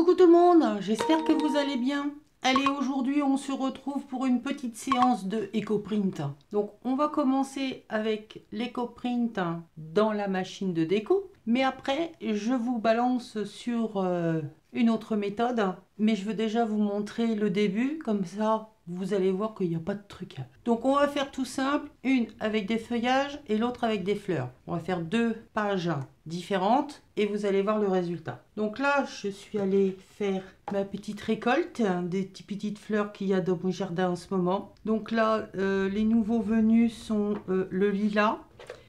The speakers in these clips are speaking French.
Coucou tout le monde, j'espère que vous allez bien. Allez, aujourd'hui on se retrouve pour une petite séance de EcoPrint. Donc on va commencer avec l'EcoPrint dans la machine de déco. Mais après je vous balance sur une autre méthode. Mais je veux déjà vous montrer le début, comme ça vous allez voir qu'il n'y a pas de trucage. Donc on va faire tout simple, une avec des feuillages et l'autre avec des fleurs. On va faire deux pages différentes et vous allez voir le résultat. Donc là je suis allée faire ma petite récolte des petites fleurs qu'il y a dans mon jardin en ce moment. Donc là les nouveaux venus sont le lilas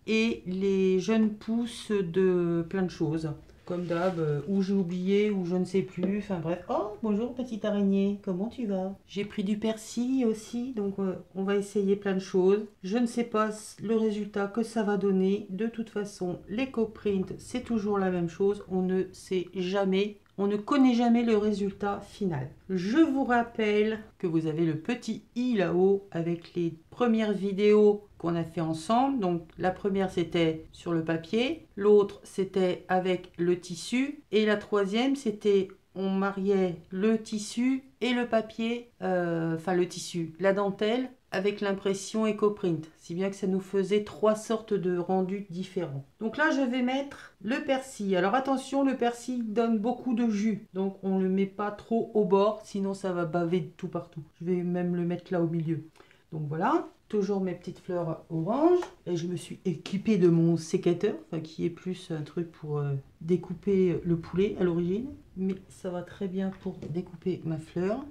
et les jeunes pousses de plein de choses. Comme d'hab, ou j'ai oublié, ou je ne sais plus, enfin bref. Oh, bonjour petite araignée, comment tu vas? J'ai pris du persil aussi, donc on va essayer plein de choses. Je ne sais pas le résultat que ça va donner. De toute façon, l'EcoPrint, c'est toujours la même chose. On ne sait jamais, on ne connaît jamais le résultat final. Je vous rappelle que vous avez le petit i là-haut avec les premières vidéos qu'on a fait ensemble. Donc la première c'était sur le papier, l'autre c'était avec le tissu et la troisième c'était on mariait le tissu et le papier, enfin le tissu, la dentelle avec l'impression EcoPrint, si bien que ça nous faisait trois sortes de rendus différents. Donc là je vais mettre le persil. Alors attention, le persil donne beaucoup de jus, donc on ne le met pas trop au bord, sinon ça va baver de tout partout. Je vais même le mettre là au milieu. Donc voilà, toujours mes petites fleurs oranges. Et je me suis équipée de mon sécateur, enfin, qui est plus un truc pour découper le poulet à l'origine. Mais ça va très bien pour découper ma fleur.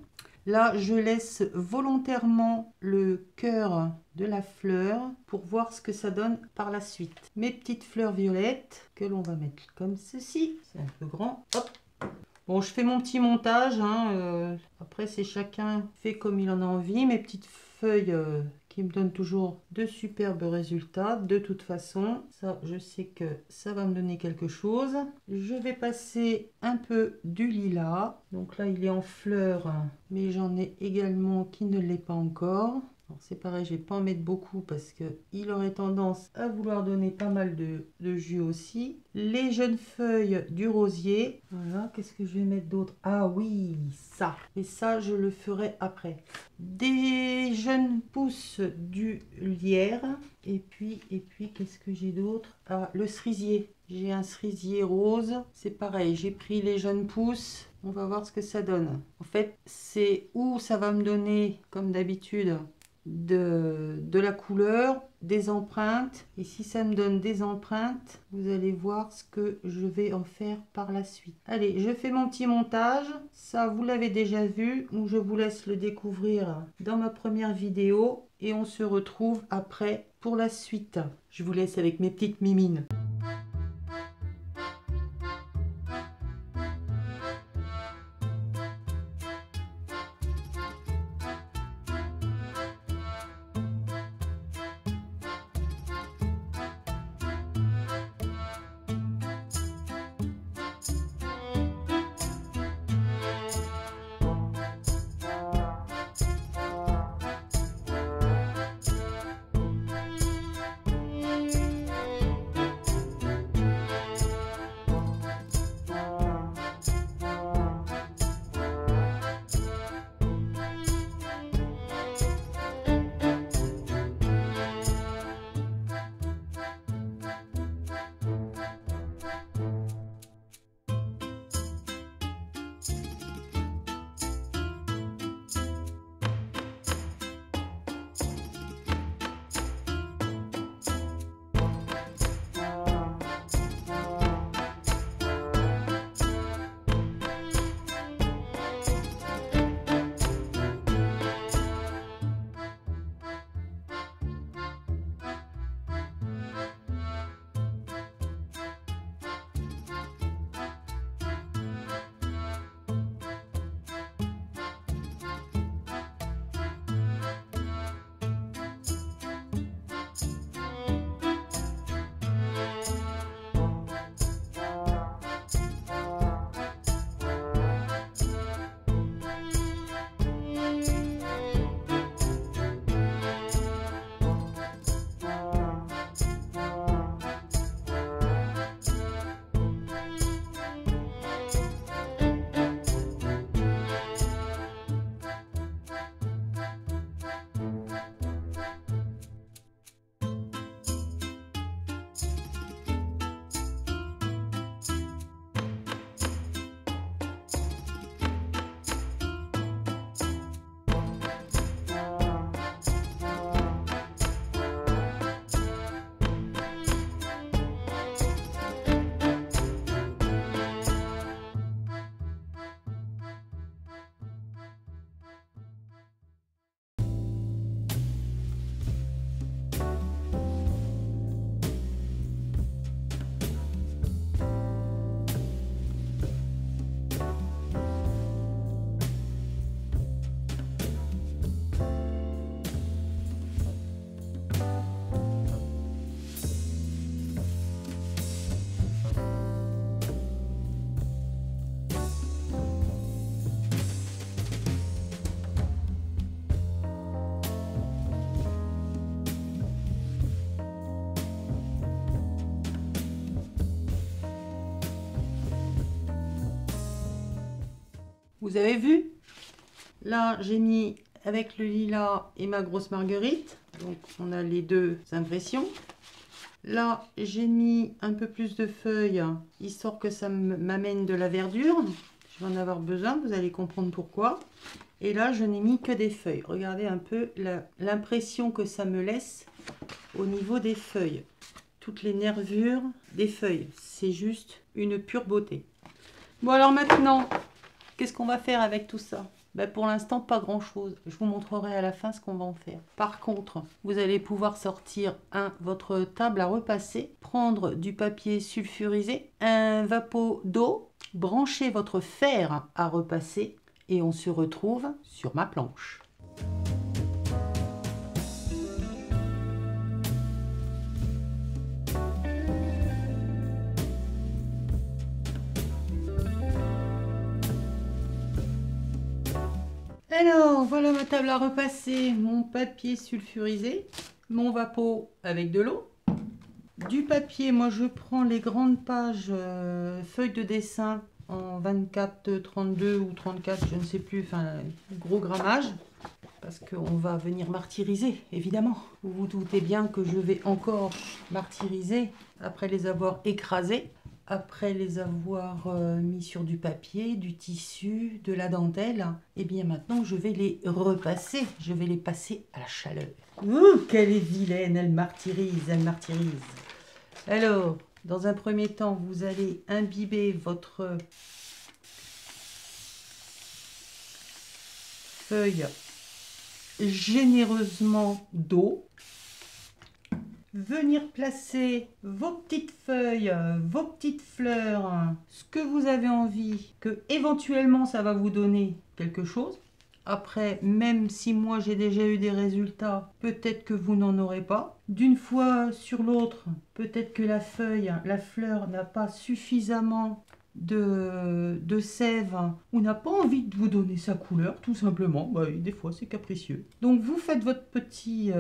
Là, je laisse volontairement le cœur de la fleur pour voir ce que ça donne par la suite. Mes petites fleurs violettes que l'on va mettre comme ceci. C'est un peu grand. Hop. Bon, je fais mon petit montage. Après, c'est chacun fait comme il en a envie. Mes petites feuilles qui me donnent toujours de superbes résultats. De toute façon, ça, je sais que ça va me donner quelque chose. Je vais passer un peu du lilas. Donc là, il est en fleurs, mais j'en ai également qui ne l'est pas encore. C'est pareil, je ne vais pas en mettre beaucoup parce qu'il aurait tendance à vouloir donner pas mal de jus aussi. Les jeunes feuilles du rosier. Voilà, qu'est-ce que je vais mettre d'autre? Ah oui, ça. Et ça, je le ferai après. Des jeunes pousses du lierre. Et puis qu'est-ce que j'ai d'autre? Ah, le cerisier. J'ai un cerisier rose. C'est pareil, j'ai pris les jeunes pousses. On va voir ce que ça donne. En fait, c'est où ça va me donner, comme d'habitude, de la couleur, des empreintes. Et si ça me donne des empreintes, vous allez voir ce que je vais en faire par la suite. Allez, je fais mon petit montage. Ça, vous l'avez déjà vu, ou je vous laisse le découvrir dans ma première vidéo. Et on se retrouve après pour la suite. Je vous laisse avec mes petites mimines. Vous avez vu? Là, j'ai mis avec le lilas et ma grosse marguerite. Donc, on a les deux impressions. Là, j'ai mis un peu plus de feuilles, histoire que ça m'amène de la verdure. Je vais en avoir besoin, vous allez comprendre pourquoi. Et là, je n'ai mis que des feuilles. Regardez un peu l'impression que ça me laisse au niveau des feuilles. Toutes les nervures des feuilles. C'est juste une pure beauté. Bon, alors maintenant, qu'est-ce qu'on va faire avec tout ça? Ben pour l'instant, pas grand-chose. Je vous montrerai à la fin ce qu'on va en faire. Par contre, vous allez pouvoir sortir votre table à repasser, prendre du papier sulfurisé, un vapeau d'eau, brancher votre fer à repasser et on se retrouve sur ma planche. Alors, voilà ma table à repasser, mon papier sulfurisé, mon vapeau avec de l'eau, du papier, moi je prends les grandes pages feuilles de dessin en 24, 32 ou 34, je ne sais plus, enfin gros grammage, parce qu'on va venir martyriser, évidemment. Vous vous doutez bien que je vais encore martyriser après les avoir écrasés. Après les avoir mis sur du papier, du tissu, de la dentelle, et bien maintenant je vais les repasser, je vais les passer à la chaleur. Ouh, qu'elle est vilaine, elle martyrise, elle martyrise. Alors, dans un premier temps, vous allez imbiber votre feuille généreusement d'eau. Venir placer vos petites feuilles, vos petites fleurs, ce que vous avez envie, que éventuellement ça va vous donner quelque chose. Après, même si moi j'ai déjà eu des résultats, peut-être que vous n'en aurez pas. D'une fois sur l'autre, peut-être que la feuille, la fleur n'a pas suffisamment de sève ou n'a pas envie de vous donner sa couleur, tout simplement. Bah, des fois, c'est capricieux. Donc, vous faites votre petit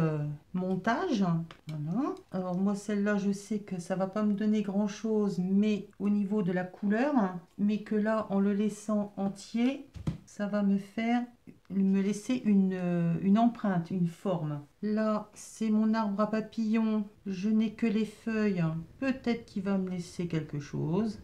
montage. Voilà. Alors, moi, celle-là, je sais que ça va pas me donner grand-chose, mais au niveau de la couleur, mais que là, en le laissant entier, ça va me laisser une empreinte, une forme. Là, c'est mon arbre à papillons. Je n'ai que les feuilles. Peut-être qu'il va me laisser quelque chose.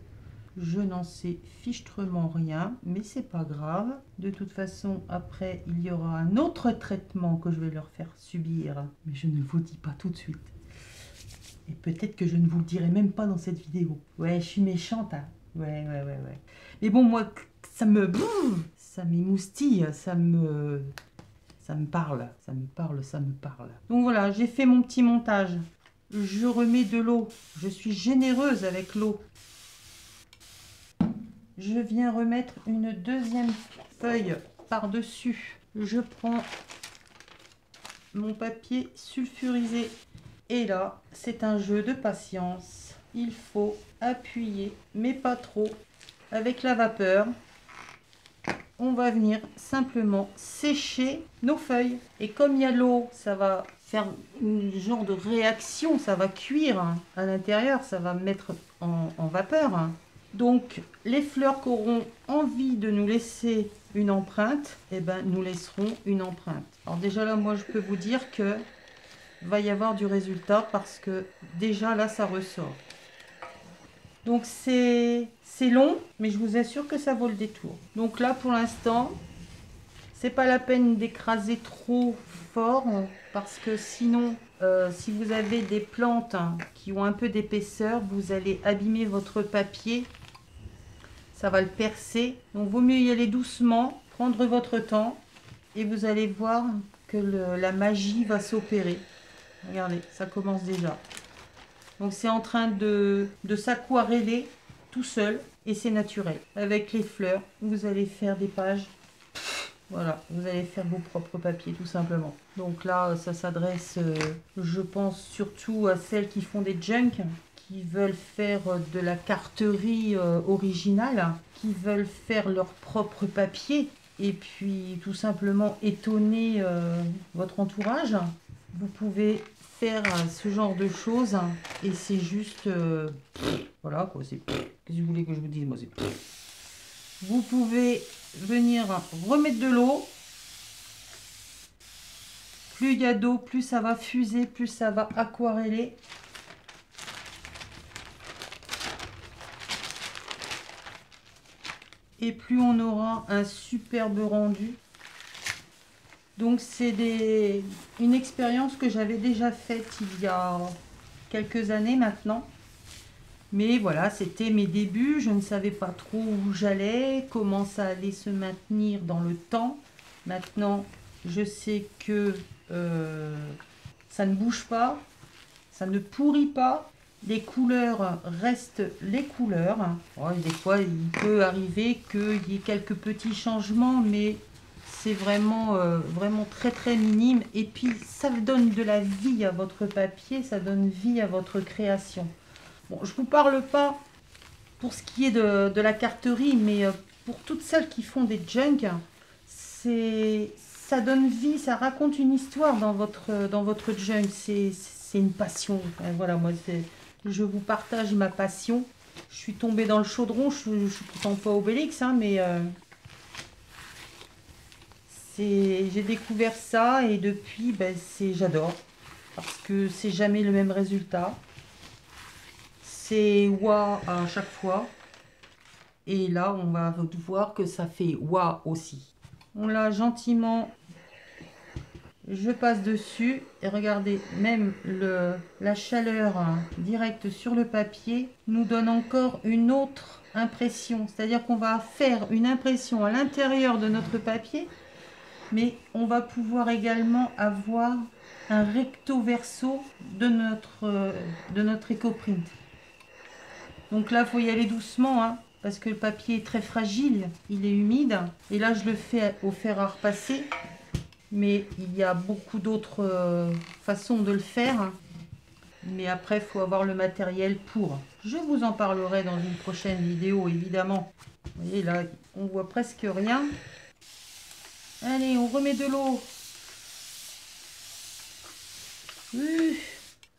Je n'en sais fichtrement rien, mais c'est pas grave. De toute façon, après, il y aura un autre traitement que je vais leur faire subir. Mais je ne vous dis pas tout de suite. Et peut-être que je ne vous le dirai même pas dans cette vidéo. Ouais, je suis méchante, hein. Ouais. Mais bon, moi, ça m'émoustille, ça me parle. Donc voilà, j'ai fait mon petit montage. Je remets de l'eau. Je suis généreuse avec l'eau. Je viens remettre une deuxième feuille par-dessus. Je prends mon papier sulfurisé. Et là, c'est un jeu de patience. Il faut appuyer, mais pas trop, avec la vapeur. On va venir simplement sécher nos feuilles. Et comme il y a l'eau, ça va faire une genre de réaction. Ça va cuire à l'intérieur. Ça va mettre en vapeur. Donc, les fleurs qui auront envie de nous laisser une empreinte, eh ben, nous laisserons une empreinte. Alors déjà là, moi, je peux vous dire que va y avoir du résultat parce que déjà là, ça ressort. Donc, c'est long, mais je vous assure que ça vaut le détour. Donc là, pour l'instant, c'est pas la peine d'écraser trop fort parce que sinon, si vous avez des plantes qui ont un peu d'épaisseur, vous allez abîmer votre papier. Ça va le percer. Donc, vaut mieux y aller doucement, prendre votre temps et vous allez voir que la magie va s'opérer. Regardez, ça commence déjà. Donc, c'est en train de s'aquareller tout seul et c'est naturel. Avec les fleurs, vous allez faire des pages. Voilà, vous allez faire vos propres papiers tout simplement. Donc là, ça s'adresse, je pense, surtout à celles qui font des junk, qui veulent faire de la carterie originale, qui veulent faire leur propre papier et puis tout simplement étonner votre entourage. Vous pouvez faire ce genre de choses et c'est juste voilà quoi, c'est qu'est-ce que vous voulez que je vous dise, moi c'est vous pouvez venir remettre de l'eau. Plus il y a d'eau, plus ça va fuser, plus ça va aquareller. Et plus on aura un superbe rendu. Donc c'est une expérience que j'avais déjà faite il y a quelques années maintenant. Mais voilà, c'était mes débuts, je ne savais pas trop où j'allais, comment ça allait se maintenir dans le temps. Maintenant, je sais que ça ne bouge pas, ça ne pourrit pas. Les couleurs restent les couleurs. Oh, des fois, il peut arriver qu'il y ait quelques petits changements, mais c'est vraiment, vraiment très très minime. Et puis, ça donne de la vie à votre papier, ça donne vie à votre création. Bon, je ne vous parle pas pour ce qui est de la carterie, mais pour toutes celles qui font des junk, ça donne vie, ça raconte une histoire dans votre junk. C'est une passion. Voilà, moi, je vous partage ma passion. Je suis tombée dans le chaudron, je suis pourtant pas Obélix, hein, mais j'ai découvert ça et depuis, ben, j'adore. Parce que c'est jamais le même résultat. C'est wa à chaque fois. Et là, on va voir que ça fait wa aussi. On l'a gentiment. Je passe dessus. Et regardez, même la chaleur directe sur le papier nous donne encore une autre impression. C'est-à-dire qu'on va faire une impression à l'intérieur de notre papier. Mais on va pouvoir également avoir un recto verso de notre EcoPrint. Donc là, il faut y aller doucement, hein, parce que le papier est très fragile, il est humide. Et là, je le fais au fer à repasser. Mais il y a beaucoup d'autres façons de le faire. Mais après, il faut avoir le matériel pour. Je vous en parlerai dans une prochaine vidéo, évidemment. Vous voyez, là, on voit presque rien. Allez, on remet de l'eau.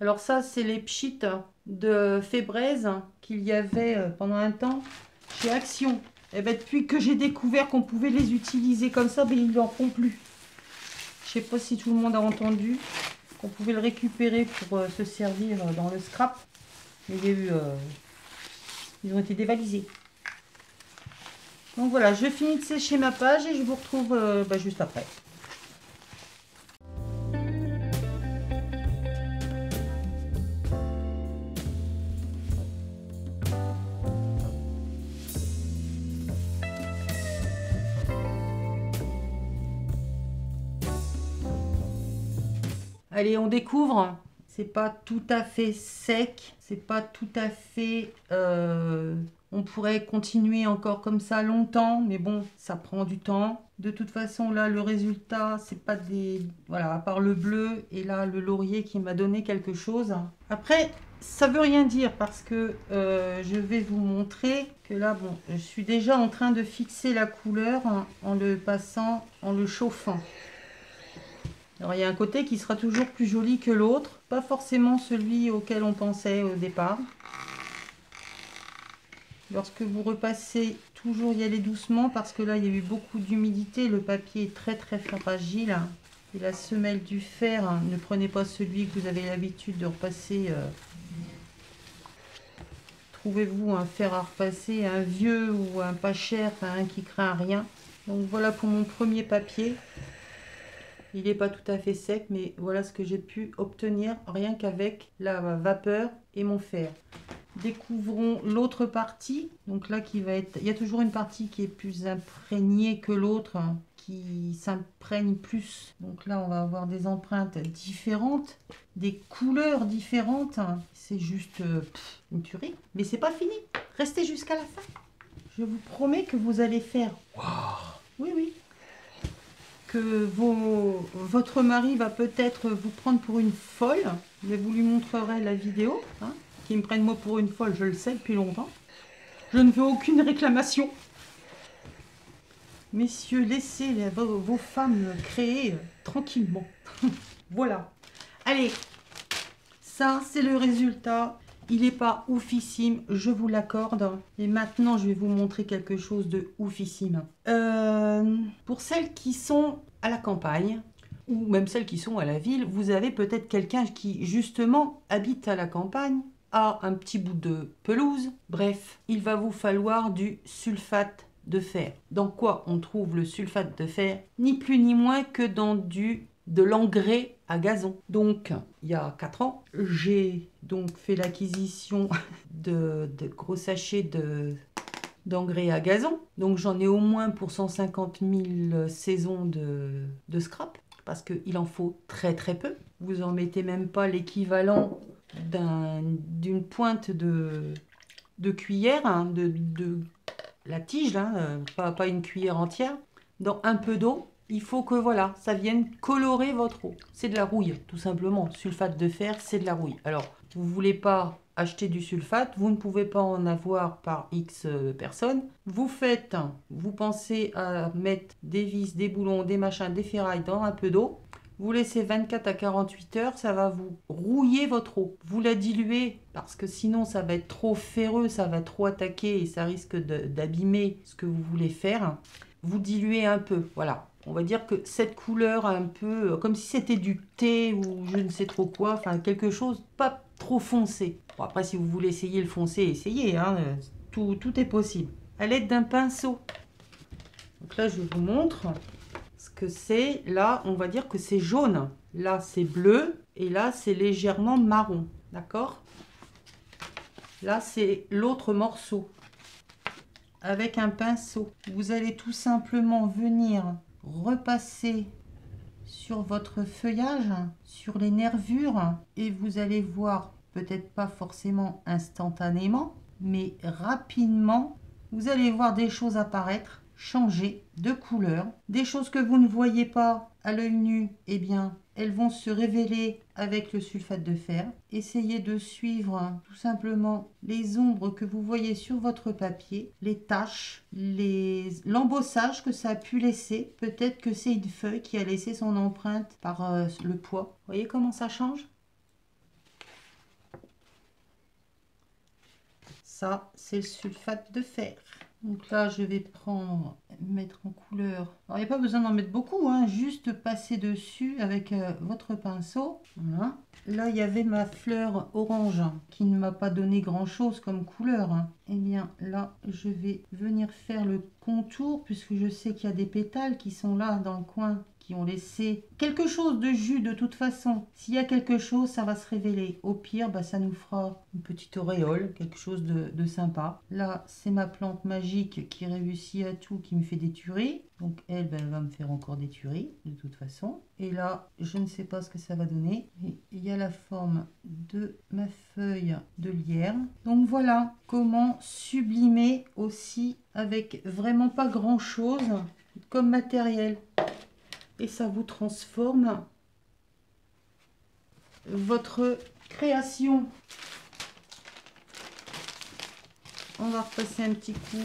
Alors ça, c'est les pchites de Fébraise qu'il y avait pendant un temps chez Action. Et ben, depuis que j'ai découvert qu'on pouvait les utiliser comme ça, ben, ils n'en font plus. Je sais pas si tout le monde a entendu qu'on pouvait le récupérer pour se servir dans le scrap. Mais il y a eu, ils ont été dévalisés. Donc voilà, je finis de sécher ma page et je vous retrouve juste après. Allez, on découvre. C'est pas tout à fait sec. C'est pas tout à fait... on pourrait continuer encore comme ça longtemps. Mais bon, ça prend du temps. De toute façon, là, le résultat, c'est pas des... Voilà, à part le bleu et là, le laurier qui m'a donné quelque chose. Après, ça veut rien dire parce que je vais vous montrer que là, bon, je suis déjà en train de fixer la couleur en le passant, en le chauffant. Alors, il y a un côté qui sera toujours plus joli que l'autre, pas forcément celui auquel on pensait au départ. Lorsque vous repassez, toujours y aller doucement parce que là, il y a eu beaucoup d'humidité. Le papier est très très fragile. Et la semelle du fer, ne prenez pas celui que vous avez l'habitude de repasser. Trouvez-vous un fer à repasser, un vieux ou un pas cher, enfin un qui craint rien. Donc voilà pour mon premier papier. Il n'est pas tout à fait sec, mais voilà ce que j'ai pu obtenir rien qu'avec la vapeur et mon fer. Découvrons l'autre partie. Donc là, qui va être, il y a toujours une partie qui est plus imprégnée que l'autre, hein, qui s'imprègne plus. Donc là, on va avoir des empreintes différentes, des couleurs différentes. C'est juste une tuerie. Mais c'est pas fini. Restez jusqu'à la fin. Je vous promets que vous allez faire. Wow. Oui, oui. Que votre mari va peut-être vous prendre pour une folle, mais vous lui montrerez la vidéo, hein, qui me prenne moi pour une folle, je le sais depuis longtemps. Je ne veux aucune réclamation. Messieurs, laissez vos femmes créer tranquillement. Voilà. Allez, ça c'est le résultat. Il n'est pas oufissime, je vous l'accorde. Et maintenant, je vais vous montrer quelque chose de oufissime. Pour celles qui sont à la campagne, ou même celles qui sont à la ville, vous avez peut-être quelqu'un qui, justement, habite à la campagne, a un petit bout de pelouse. Bref, il va vous falloir du sulfate de fer. Dans quoi on trouve le sulfate de fer? Ni plus ni moins que dans de l'engrais à gazon. Donc, il y a 4 ans, j'ai donc fait l'acquisition de gros sachets d'engrais à gazon. Donc, j'en ai au moins pour 150 000 saisons de scrap, parce qu'il en faut très très peu. Vous en mettez même pas l'équivalent d'une pointe de cuillère, hein, de la tige, hein, pas une cuillère entière, dans un peu d'eau. Il faut que voilà, ça vienne colorer votre eau. C'est de la rouille, tout simplement. Sulfate de fer, c'est de la rouille. Alors, vous ne voulez pas acheter du sulfate, vous ne pouvez pas en avoir par X personnes. Vous pensez à mettre des vis, des boulons, des machins, des ferrailles dans un peu d'eau. Vous laissez 24 à 48 heures, ça va vous rouiller votre eau. Vous la diluez parce que sinon ça va être trop ferreux, ça va trop attaquer et ça risque d'abîmer ce que vous voulez faire. Vous diluez un peu, voilà. On va dire que cette couleur un peu, comme si c'était du thé ou je ne sais trop quoi, enfin quelque chose pas trop foncé. Bon, après si vous voulez essayer le foncé, essayez, hein, tout est possible. À l'aide d'un pinceau. Donc là je vous montre ce que c'est. Là on va dire que c'est jaune. Là c'est bleu et là c'est légèrement marron. D'accord? Là c'est l'autre morceau. Avec un pinceau, vous allez tout simplement venir repasser sur votre feuillage, sur les nervures, et vous allez voir, peut-être pas forcément instantanément, mais rapidement, vous allez voir des choses apparaître, changer de couleur, des choses que vous ne voyez pas à l'œil nu, eh bien, elles vont se révéler avec le sulfate de fer. Essayez de suivre tout simplement les ombres que vous voyez sur votre papier, les taches, l'embossage que ça a pu laisser. Peut-être que c'est une feuille qui a laissé son empreinte par le poids. Vous voyez comment ça change? Ça, c'est le sulfate de fer. Donc là, je vais mettre en couleur. Alors, il n'y a pas besoin d'en mettre beaucoup, hein, juste passer dessus avec votre pinceau. Voilà. Là, il y avait ma fleur orange qui ne m'a pas donné grand-chose comme couleur, hein. Eh bien, là, je vais venir faire le contour puisque je sais qu'il y a des pétales qui sont là dans le coin, qui ont laissé quelque chose de jus de toute façon. S'il y a quelque chose, ça va se révéler. Au pire, bah, ça nous fera une petite auréole, quelque chose de sympa. Là, c'est ma plante magique qui réussit à tout, qui me fait des tueries. Donc elle, ben, elle va me faire encore des tueries, de toute façon. Et là, je ne sais pas ce que ça va donner. Et il y a la forme de ma feuille de lierre. Donc voilà comment sublimer aussi avec vraiment pas grand-chose comme matériel. Et ça vous transforme votre création. On va repasser un petit coup,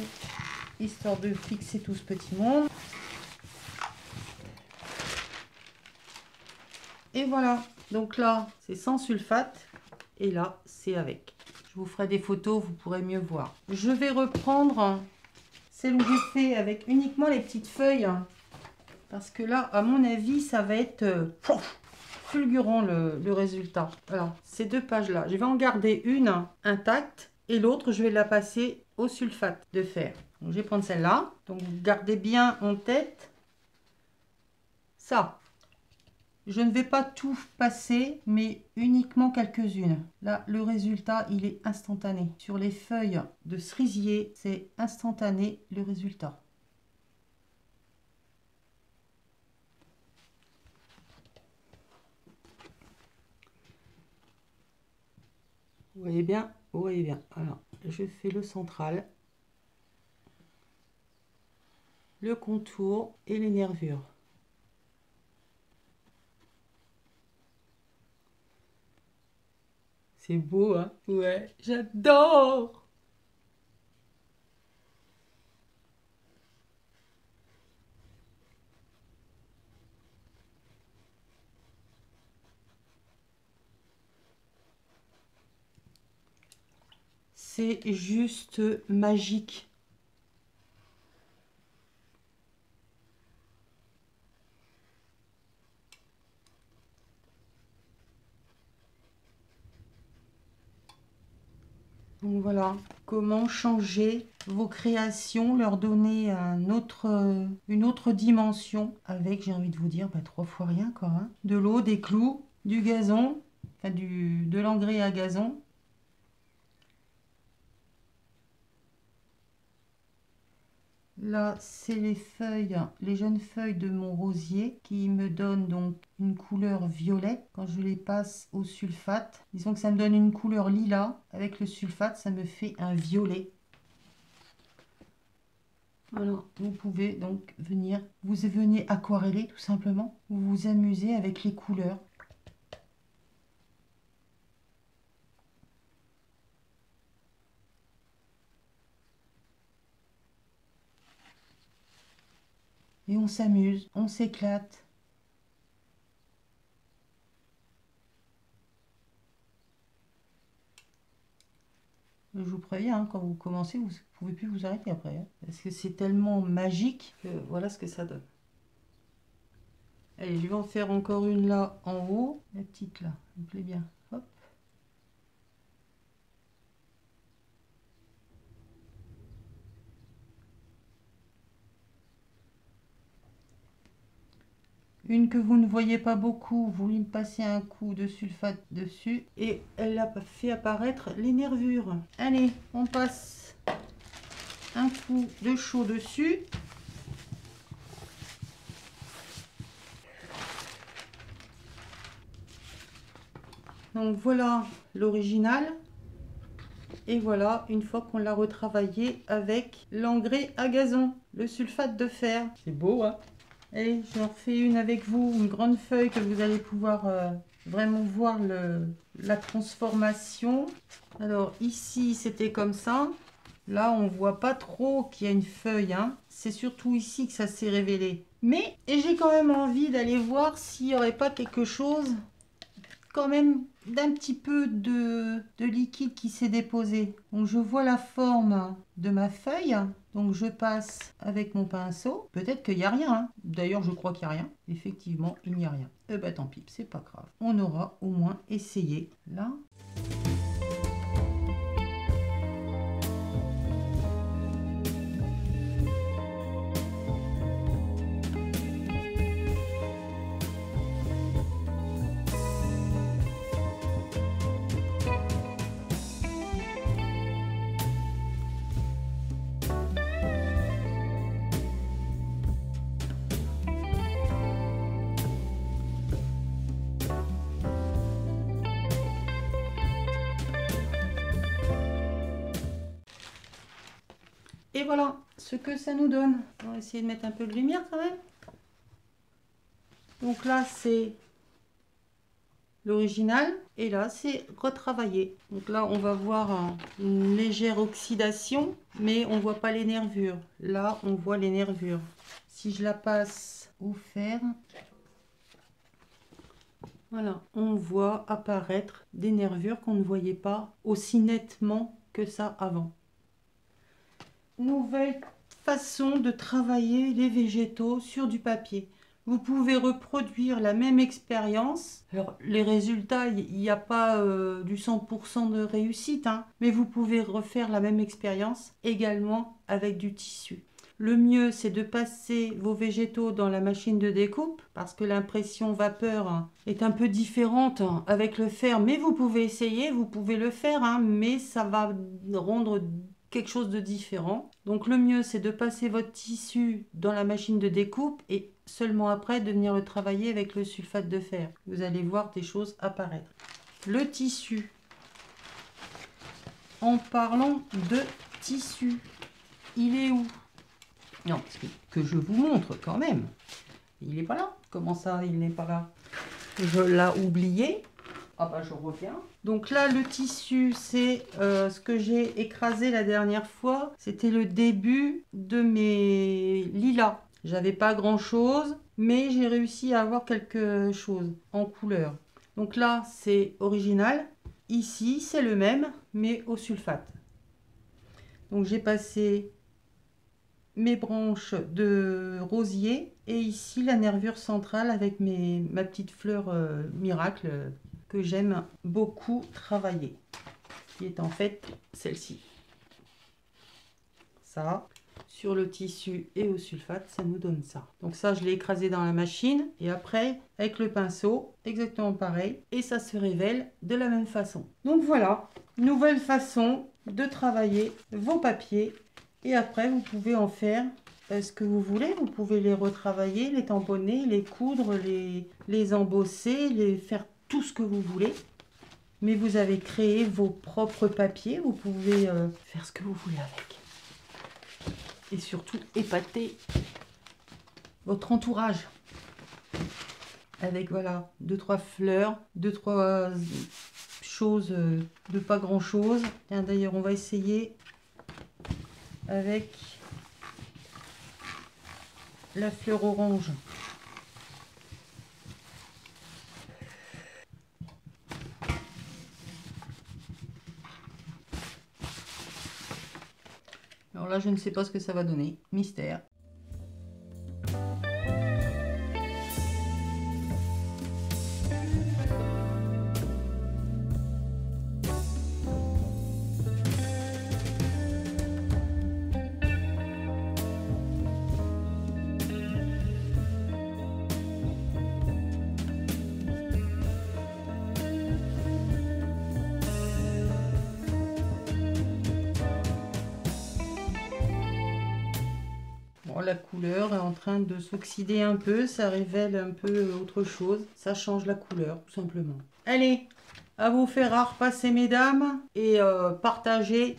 histoire de fixer tout ce petit monde. Et voilà, donc là, c'est sans sulfate. Et là, c'est avec. Je vous ferai des photos, vous pourrez mieux voir. Je vais reprendre celle où j'ai fait avec uniquement les petites feuilles. Parce que là, à mon avis, ça va être fulgurant le résultat. Alors, ces deux pages-là, je vais en garder une intacte et l'autre, je vais la passer au sulfate de fer. Donc, je vais prendre celle-là. Donc, gardez bien en tête ça. Je ne vais pas tout passer, mais uniquement quelques-unes. Là, le résultat, il est instantané. Sur les feuilles de cerisier, c'est instantané le résultat. Vous voyez bien? Vous voyez bien. Alors, je fais le central, le contour et les nervures. C'est beau, hein? Ouais, j'adore! c'est juste magique. Donc voilà, comment changer vos créations, leur donner une autre dimension avec, j'ai envie de vous dire, 3 fois rien quoi. Hein. De l'eau, des clous, du gazon, enfin de l'engrais à gazon. Là, c'est les feuilles, les jeunes feuilles de mon rosier qui me donnent donc une couleur violette quand je les passe au sulfate. Disons que ça me donne une couleur lilas. Avec le sulfate, ça me fait un violet. Voilà, vous pouvez donc venez aquareller tout simplement. Vous vous amusez avec les couleurs. Et on s'amuse, on s'éclate. Je vous préviens, hein, quand vous commencez, vous ne pouvez plus vous arrêter après. Hein, parce que c'est tellement magique que voilà ce que ça donne. Allez, je vais en faire encore une là en haut. La petite là, elle me plaît bien. Hop. Une que vous ne voyez pas beaucoup, vous lui passez un coup de sulfate dessus et elle a fait apparaître les nervures. Allez, on passe un coup de chaud dessus. Donc voilà l'original. Et voilà, une fois qu'on l'a retravaillé avec l'engrais à gazon, le sulfate de fer. C'est beau, hein? Allez, j'en refais une avec vous, une grande feuille que vous allez pouvoir vraiment voir la transformation. Alors ici, c'était comme ça. Là, on voit pas trop qu'il y a une feuille. Hein. C'est surtout ici que ça s'est révélé. Mais j'ai quand même envie d'aller voir s'il n'y aurait pas quelque chose quand même d'un petit peu de liquide qui s'est déposé. Donc je vois la forme de ma feuille. Donc je passe avec mon pinceau. Peut-être qu'il n'y a rien. Hein. D'ailleurs, je crois qu'il n'y a rien. Effectivement, il n'y a rien. Eh ben tant pis, c'est pas grave. On aura au moins essayé. Là. Et voilà ce que ça nous donne. On va essayer de mettre un peu de lumière quand même. Donc là, c'est l'original. Et là, c'est retravaillé. Donc là, on va voir une légère oxydation, mais on ne voit pas les nervures. Là, on voit les nervures. Si je la passe au fer, voilà, on voit apparaître des nervures qu'on ne voyait pas aussi nettement que ça avant. Nouvelle façon de travailler les végétaux sur du papier. Vous pouvez reproduire la même expérience. Alors, les résultats, il n'y a pas du 100% de réussite, hein, mais vous pouvez refaire la même expérience également avec du tissu. Le mieux, c'est de passer vos végétaux dans la machine de découpe parce que l'impression vapeur est un peu différente avec le fer, mais vous pouvez essayer, vous pouvez le faire, hein, mais ça va rendre quelque chose de différent. Donc le mieux, c'est de passer votre tissu dans la machine de découpe et seulement après de venir le travailler avec le sulfate de fer. Vous allez voir des choses apparaître. Le tissu. En parlant de tissu, il est où? Non, parce que je vous montre quand même. Il n'est pas là. Comment ça, il n'est pas là? Je l'ai oublié. Ah bah je reviens. Donc là, le tissu, c'est ce que j'ai écrasé la dernière fois. C'était le début de mes lilas. J'avais pas grand chose, mais j'ai réussi à avoir quelque chose en couleur. Donc là, c'est original. Ici, c'est le même, mais au sulfate. Donc j'ai passé mes branches de rosier et ici la nervure centrale avec ma petite fleur miracle que j'aime beaucoup travailler, qui est en fait celle-ci. Ça, sur le tissu et au sulfate, ça nous donne ça. Donc ça, je l'ai écrasé dans la machine et après, avec le pinceau, exactement pareil. Et ça se révèle de la même façon. Donc voilà, nouvelle façon de travailler vos papiers. Et après, vous pouvez en faire ce que vous voulez. Vous pouvez les retravailler, les tamponner, les coudre, les embosser, les faire tout ce que vous voulez. Mais vous avez créé vos propres papiers. Vous pouvez faire ce que vous voulez avec. Et surtout épater votre entourage avec voilà 2-3 fleurs, 2-3 choses de pas grand chose. D'ailleurs on va essayer avec la fleur orange. Alors là je ne sais pas ce que ça va donner, mystère. La couleur est en train de s'oxyder un peu, ça révèle un peu autre chose, ça change la couleur tout simplement. Allez, à vous faire à repasser mesdames et partager.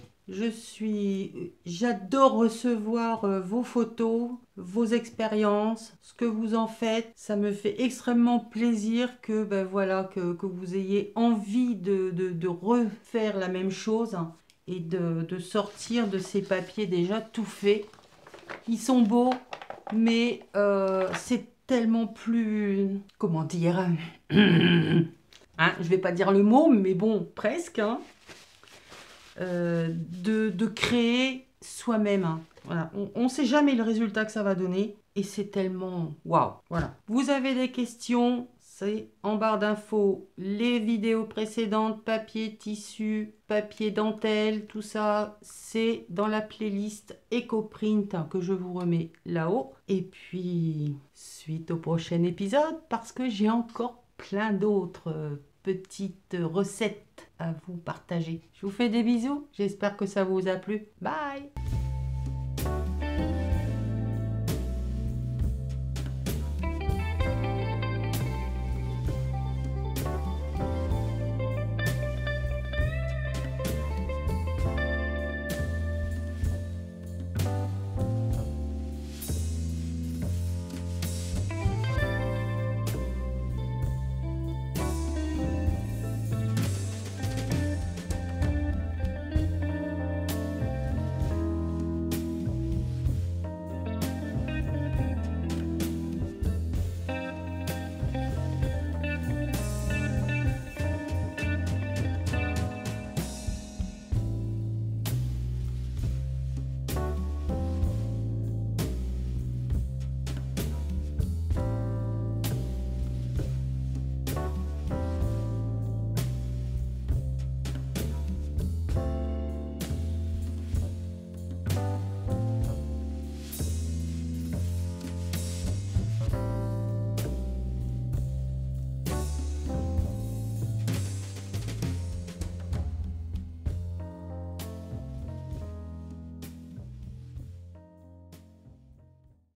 J'adore recevoir vos photos, vos expériences, ce que vous en faites. Ça me fait extrêmement plaisir que, ben voilà, que vous ayez envie de refaire la même chose et de sortir de ces papiers déjà tout faits. Ils sont beaux, mais c'est tellement plus... Comment dire hein, je vais pas dire le mot, mais bon, presque. Hein, de créer soi-même. Hein. Voilà. On ne sait jamais le résultat que ça va donner. Et c'est tellement... Waouh. Voilà. Vous avez des questions? C'est en barre d'infos les vidéos précédentes, papier, tissu, papier, dentelle, tout ça, c'est dans la playlist EcoPrint que je vous remets là-haut. Et puis, suite au prochain épisode, parce que j'ai encore plein d'autres petites recettes à vous partager. Je vous fais des bisous, j'espère que ça vous a plu. Bye!